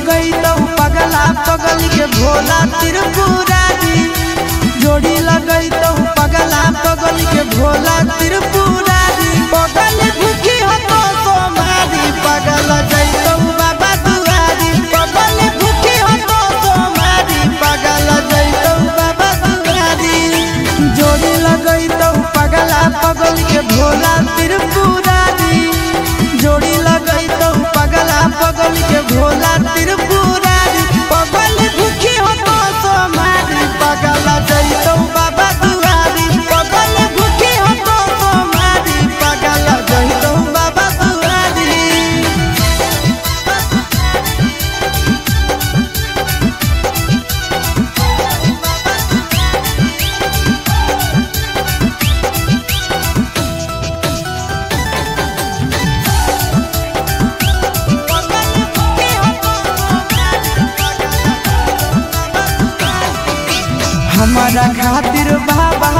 लगई तो पगला पगल के भोला त्रिपुरारी। जोड़ी लगई तो पगला पगल के भोला त्रिपुरारी। पगल भूखी हो तो सोमारी पगल जैतो बाबा दुआरी। पगल भूखी हो तो सोमारी पगल जैतो बाबा दुआरी। जोड़ी लगई तो पगला पगल के भोला त्रिपुरारी। जोड़ी लगई तो पगला पगल के भोला त्रिपुरारी। पगल भूखी हो तो सोमारी पगल जैतो बाबा दुआरी। पगल भूखी हो तो सोमारी पगल जैतो बाबा दुआरी। हमारा खातिर बाबा